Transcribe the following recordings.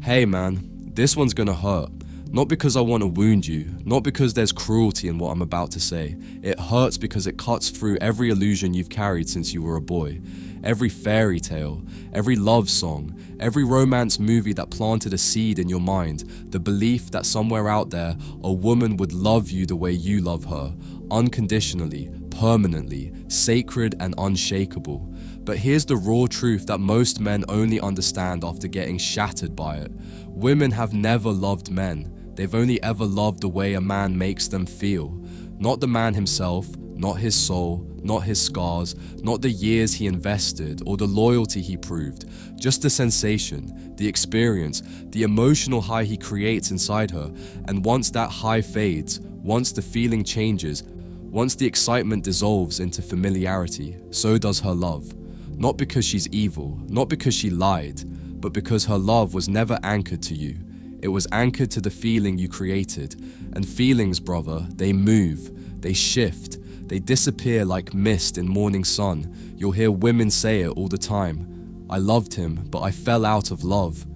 Hey man, this one's gonna hurt. Not because I want to wound you, not because there's cruelty in what I'm about to say. It hurts because it cuts through every illusion you've carried since you were a boy. Every fairy tale, every love song, every romance movie that planted a seed in your mind, the belief that somewhere out there, a woman would love you the way you love her, unconditionally, permanently, sacred and unshakable. But here's the raw truth that most men only understand after getting shattered by it. Women have never loved men. They've only ever loved the way a man makes them feel. Not the man himself, not his soul, not his scars, not the years he invested or the loyalty he proved. Just the sensation, the experience, the emotional high he creates inside her. And once that high fades, once the feeling changes, once the excitement dissolves into familiarity, so does her love. Not because she's evil, not because she lied, but because her love was never anchored to you. It was anchored to the feeling you created. And feelings, brother, they move, they shift, they disappear like mist in morning sun. You'll hear women say it all the time. I loved him, but I fell out of love.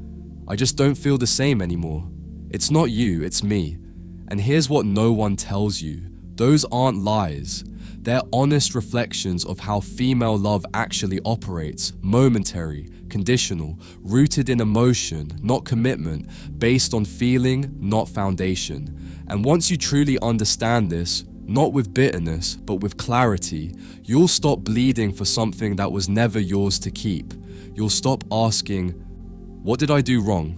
I just don't feel the same anymore. It's not you, it's me. And here's what no one tells you. Those aren't lies. They're honest reflections of how female love actually operates, momentary, conditional, rooted in emotion, not commitment, based on feeling, not foundation. And once you truly understand this, not with bitterness, but with clarity, you'll stop bleeding for something that was never yours to keep. You'll stop asking, what did I do wrong?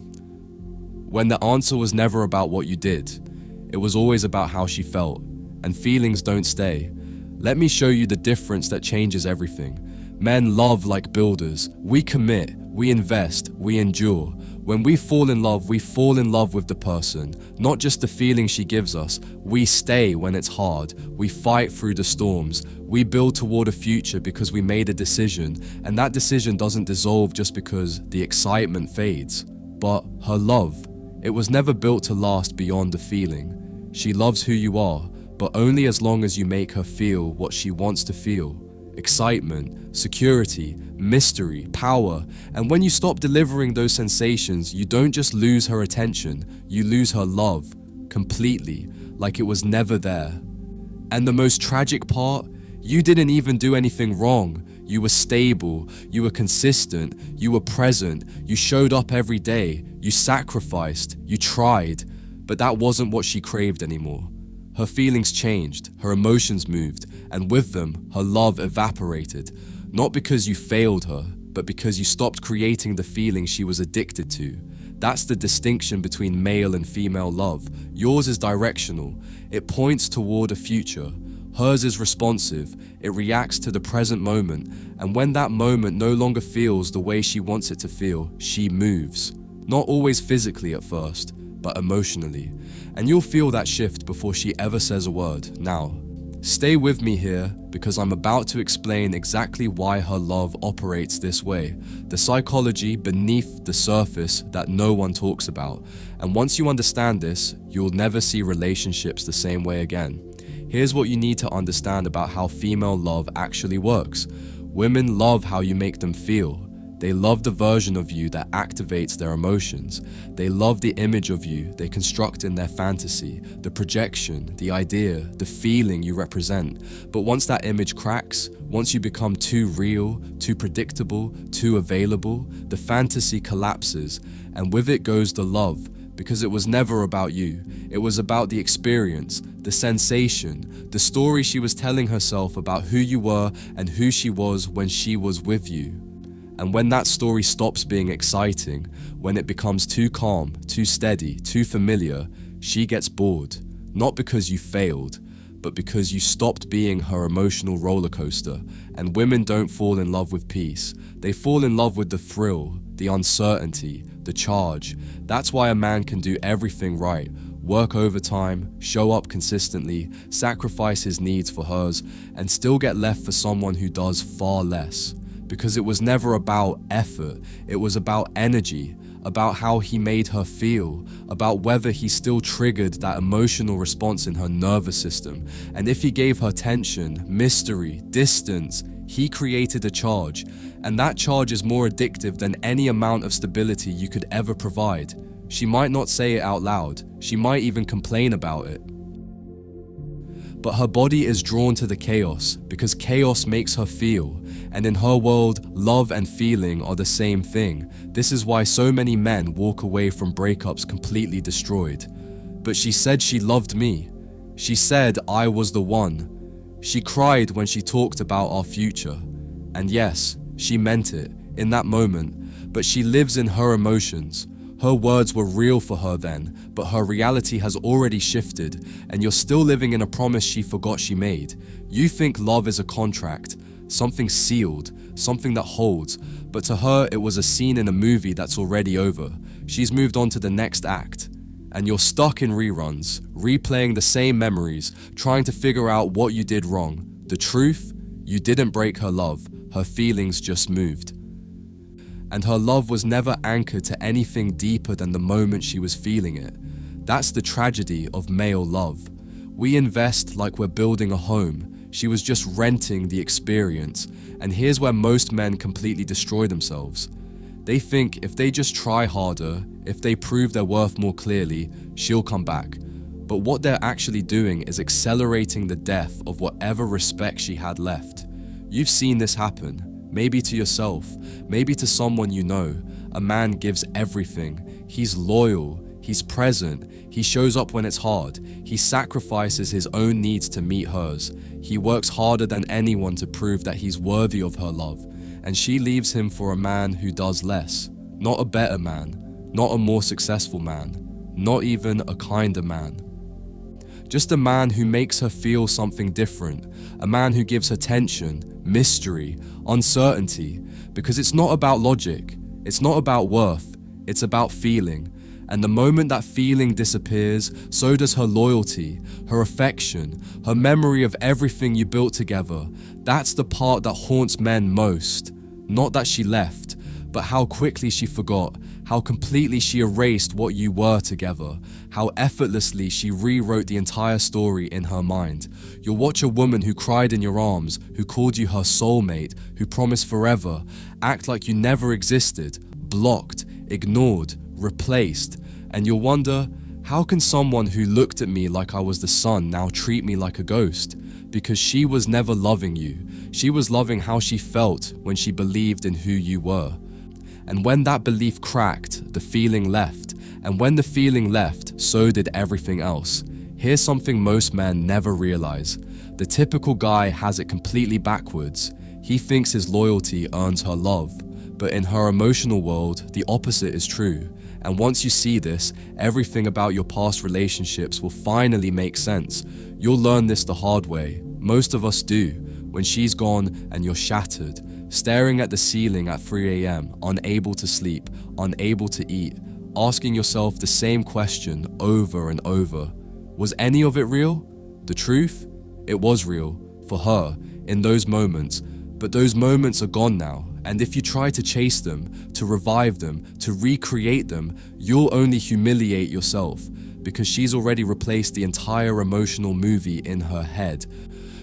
When the answer was never about what you did. It was always about how she felt. And feelings don't stay. Let me show you the difference that changes everything. Men love like builders. We commit, we invest, we endure. When we fall in love with the person, not just the feeling she gives us. We stay when it's hard. We fight through the storms. We build toward a future because we made a decision, and that decision doesn't dissolve just because the excitement fades. But her love, it was never built to last beyond the feeling. She loves who you are, but only as long as you make her feel what she wants to feel. Excitement, security, mystery, power. And when you stop delivering those sensations, you don't just lose her attention, you lose her love, completely, like it was never there. And the most tragic part, you didn't even do anything wrong. You were stable, you were consistent, you were present, you showed up every day, you sacrificed, you tried, but that wasn't what she craved anymore. Her feelings changed, her emotions moved, and with them, her love evaporated. Not because you failed her, but because you stopped creating the feeling she was addicted to. That's the distinction between male and female love. Yours is directional. It points toward a future. Hers is responsive. It reacts to the present moment. And when that moment no longer feels the way she wants it to feel, she moves. Not always physically at first, but emotionally. And you'll feel that shift before she ever says a word. Now, stay with me here because I'm about to explain exactly why her love operates this way. The psychology beneath the surface that no one talks about. And once you understand this, you'll never see relationships the same way again. Here's what you need to understand about how female love actually works. Women love how you make them feel. They love the version of you that activates their emotions. They love the image of you they construct in their fantasy, the projection, the idea, the feeling you represent. But once that image cracks, once you become too real, too predictable, too available, the fantasy collapses, and with it goes the love, because it was never about you. It was about the experience, the sensation, the story she was telling herself about who you were and who she was when she was with you. And when that story stops being exciting, when it becomes too calm, too steady, too familiar, she gets bored. Not because you failed, but because you stopped being her emotional roller coaster. And women don't fall in love with peace. They fall in love with the thrill, the uncertainty, the charge. That's why a man can do everything right. Work overtime, show up consistently, sacrifice his needs for hers, and still get left for someone who does far less. Because it was never about effort, it was about energy, about how he made her feel, about whether he still triggered that emotional response in her nervous system. And if he gave her tension, mystery, distance, He created a charge, and that charge is more addictive than any amount of stability you could ever provide. She might not say it out loud, she might even complain about it. But her body is drawn to the chaos because chaos makes her feel, and in her world, love and feeling are the same thing. This is why so many men walk away from breakups completely destroyed. But she said she loved me. She said I was the one. She cried when she talked about our future. And yes, she meant it in that moment, but she lives in her emotions. Her words were real for her then, but her reality has already shifted, and you're still living in a promise she forgot she made. You think love is a contract, something sealed, something that holds, but to her it was a scene in a movie that's already over. She's moved on to the next act. And you're stuck in reruns, replaying the same memories, trying to figure out what you did wrong. The truth? You didn't break her love, her feelings just moved. And her love was never anchored to anything deeper than the moment she was feeling it. That's the tragedy of male love. We invest like we're building a home. She was just renting the experience, and here's where most men completely destroy themselves. They think if they just try harder, if they prove their worth more clearly, she'll come back. But what they're actually doing is accelerating the death of whatever respect she had left. You've seen this happen, maybe to yourself, maybe to someone you know. A man gives everything. He's loyal, he's present, he shows up when it's hard, he sacrifices his own needs to meet hers. He works harder than anyone to prove that he's worthy of her love. And she leaves him for a man who does less. Not a better man, not a more successful man, not even a kinder man. Just a man who makes her feel something different, a man who gives her tension, mystery, uncertainty, because it's not about logic, it's not about worth, it's about feeling. And the moment that feeling disappears, so does her loyalty, her affection, her memory of everything you built together. That's the part that haunts men most. Not that she left, but how quickly she forgot, how completely she erased what you were together, how effortlessly she rewrote the entire story in her mind. You'll watch a woman who cried in your arms, who called you her soulmate, who promised forever, act like you never existed, blocked, ignored, replaced, and you'll wonder, how can someone who looked at me like I was the sun now treat me like a ghost? Because she was never loving you. She was loving how she felt when she believed in who you were. And when that belief cracked, the feeling left. And when the feeling left, so did everything else. Here's something most men never realize. The typical guy has it completely backwards. He thinks his loyalty earns her love. But in her emotional world, the opposite is true. And once you see this, everything about your past relationships will finally make sense. You'll learn this the hard way. Most of us do. When she's gone and you're shattered, staring at the ceiling at 3 a.m., unable to sleep, unable to eat, asking yourself the same question over and over. Was any of it real? The truth? It was real, for her, in those moments. But those moments are gone now. And if you try to chase them, to revive them, to recreate them, you'll only humiliate yourself, because she's already replaced the entire emotional movie in her head.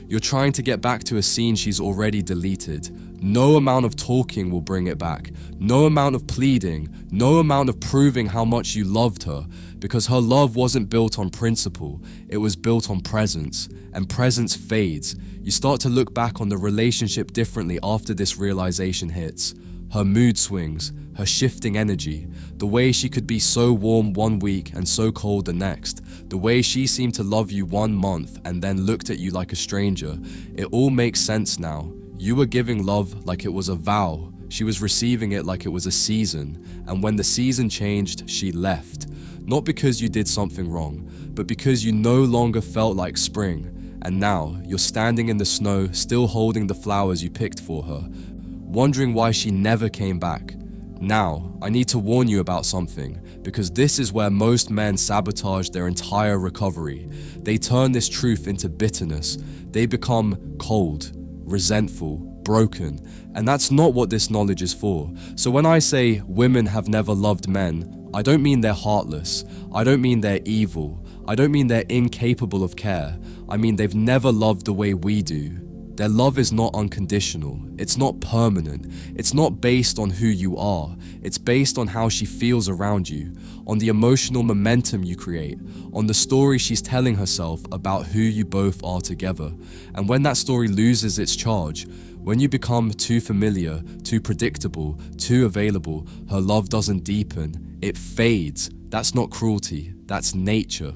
You're trying to get back to a scene she's already deleted. No amount of talking will bring it back. No amount of pleading. No amount of proving how much you loved her. Because her love wasn't built on principle. It was built on presence. And presence fades. You start to look back on the relationship differently after this realization hits. Her mood swings, her shifting energy, the way she could be so warm one week and so cold the next, the way she seemed to love you 1 month and then looked at you like a stranger. It all makes sense now. You were giving love like it was a vow. She was receiving it like it was a season. And when the season changed, she left. Not because you did something wrong, but because you no longer felt like spring. And now, you're standing in the snow, still holding the flowers you picked for her, wondering why she never came back. Now, I need to warn you about something, because this is where most men sabotage their entire recovery. They turn this truth into bitterness. They become cold, resentful, broken, and that's not what this knowledge is for. So when I say women have never loved men, I don't mean they're heartless. I don't mean they're evil. I don't mean they're incapable of care. I mean they've never loved the way we do. Their love is not unconditional, it's not permanent, it's not based on who you are, it's based on how she feels around you, on the emotional momentum you create, on the story she's telling herself about who you both are together. And when that story loses its charge, when you become too familiar, too predictable, too available, her love doesn't deepen, it fades. That's not cruelty, that's nature.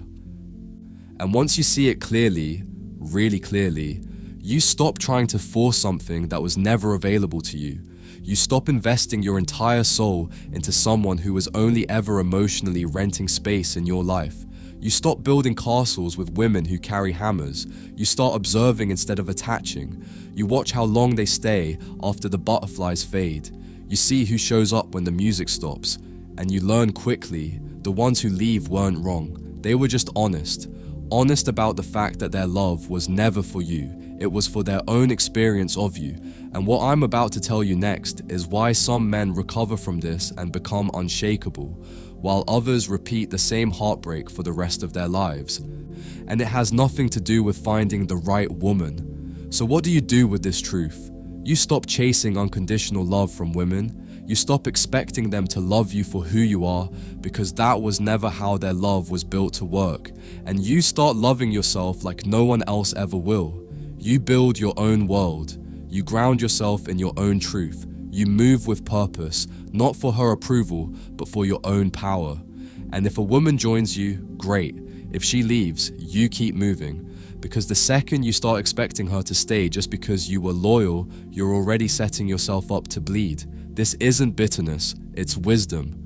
And once you see it clearly, really clearly, you stop trying to force something that was never available to you. You stop investing your entire soul into someone who was only ever emotionally renting space in your life. You stop building castles with women who carry hammers. You start observing instead of attaching. You watch how long they stay after the butterflies fade. You see who shows up when the music stops. And you learn quickly, the ones who leave weren't wrong. They were just honest. Honest about the fact that their love was never for you. It was for their own experience of you. And what I'm about to tell you next is why some men recover from this and become unshakable, while others repeat the same heartbreak for the rest of their lives. And it has nothing to do with finding the right woman. So what do you do with this truth? You stop chasing unconditional love from women. You stop expecting them to love you for who you are, because that was never how their love was built to work. And you start loving yourself like no one else ever will. You build your own world. You ground yourself in your own truth. You move with purpose, not for her approval, but for your own power. And if a woman joins you, great. If she leaves, you keep moving. Because the second you start expecting her to stay just because you were loyal, you're already setting yourself up to bleed. This isn't bitterness, it's wisdom.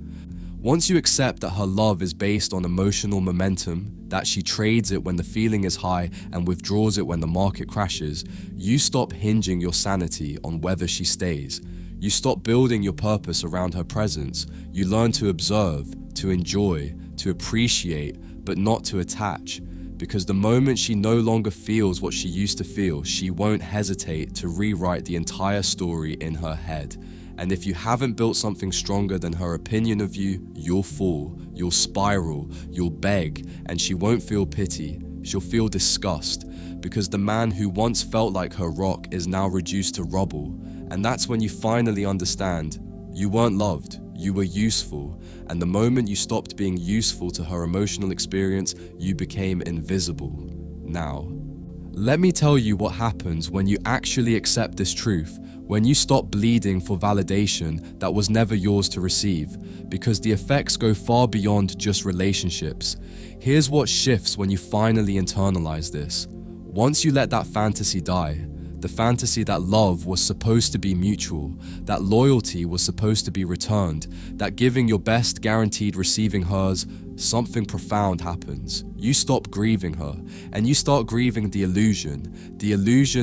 Once you accept that her love is based on emotional momentum, that she trades it when the feeling is high and withdraws it when the market crashes, you stop hinging your sanity on whether she stays. You stop building your purpose around her presence. You learn to observe, to enjoy, to appreciate, but not to attach. Because the moment she no longer feels what she used to feel, she won't hesitate to rewrite the entire story in her head. And if you haven't built something stronger than her opinion of you, you'll fall, you'll spiral, you'll beg, and she won't feel pity. She'll feel disgust, because the man who once felt like her rock is now reduced to rubble. And that's when you finally understand, you weren't loved, you were useful. And the moment you stopped being useful to her emotional experience, you became invisible. Now, let me tell you what happens when you actually accept this truth. When you stop bleeding for validation that was never yours to receive, because the effects go far beyond just relationships. Here's what shifts when you finally internalize this. Once you let that fantasy die, the fantasy that love was supposed to be mutual, that loyalty was supposed to be returned, that giving your best guaranteed receiving hers, something profound happens. You stop grieving her, and you start grieving the illusion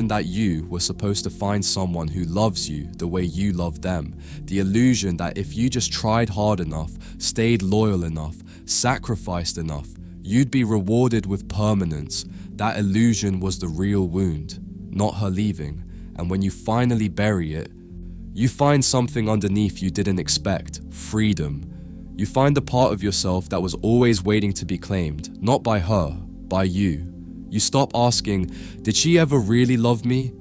that you were supposed to find someone who loves you the way you love them, the illusion that if you just tried hard enough, stayed loyal enough, sacrificed enough, you'd be rewarded with permanence. That illusion was the real wound, not her leaving. And when you finally bury it, you find something underneath you didn't expect: freedom. You find the part of yourself that was always waiting to be claimed, not by her, by you. You stop asking, did she ever really love me?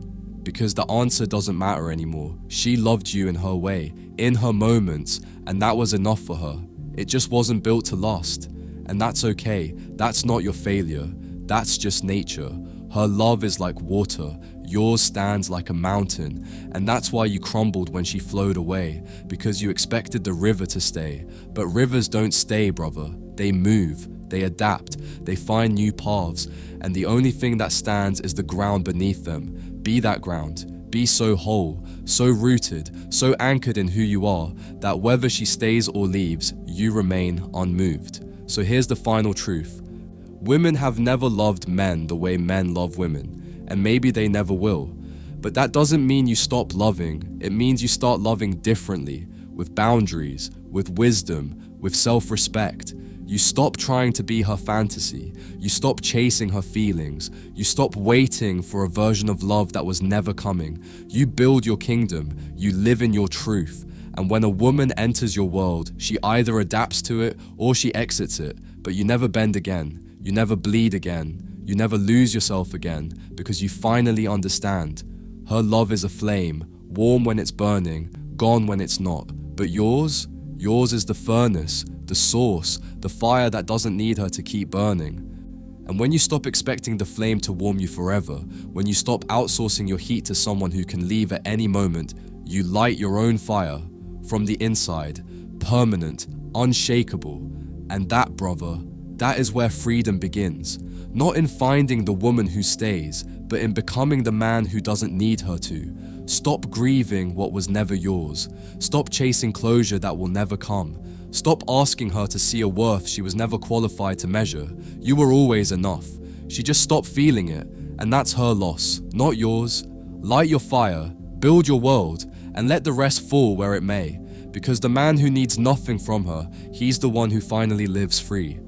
Because the answer doesn't matter anymore. She loved you in her way, in her moments, and that was enough for her. It just wasn't built to last. And that's okay. That's not your failure. That's just nature. Her love is like water. Yours stands like a mountain, and that's why you crumbled when she flowed away, because you expected the river to stay. But rivers don't stay, brother. They move, they adapt, they find new paths, and the only thing that stands is the ground beneath them. Be that ground. Be so whole, so rooted, so anchored in who you are, that whether she stays or leaves, you remain unmoved. So here's the final truth. Women have never loved men the way men love women. And maybe they never will. But that doesn't mean you stop loving. It means you start loving differently, with boundaries, with wisdom, with self-respect. You stop trying to be her fantasy. You stop chasing her feelings. You stop waiting for a version of love that was never coming. You build your kingdom. You live in your truth. And when a woman enters your world, she either adapts to it or she exits it. But you never bend again. You never bleed again. You never lose yourself again, because you finally understand. Her love is a flame, warm when it's burning, gone when it's not. But yours is the furnace, the source, the fire that doesn't need her to keep burning. And when you stop expecting the flame to warm you forever, when you stop outsourcing your heat to someone who can leave at any moment, you light your own fire from the inside, permanent, unshakable. And that, brother, that is where freedom begins. Not in finding the woman who stays, but in becoming the man who doesn't need her to. Stop grieving what was never yours. Stop chasing closure that will never come. Stop asking her to see a worth she was never qualified to measure. You were always enough. She just stopped feeling it, and that's her loss, not yours. Light your fire, build your world, and let the rest fall where it may. Because the man who needs nothing from her, he's the one who finally lives free.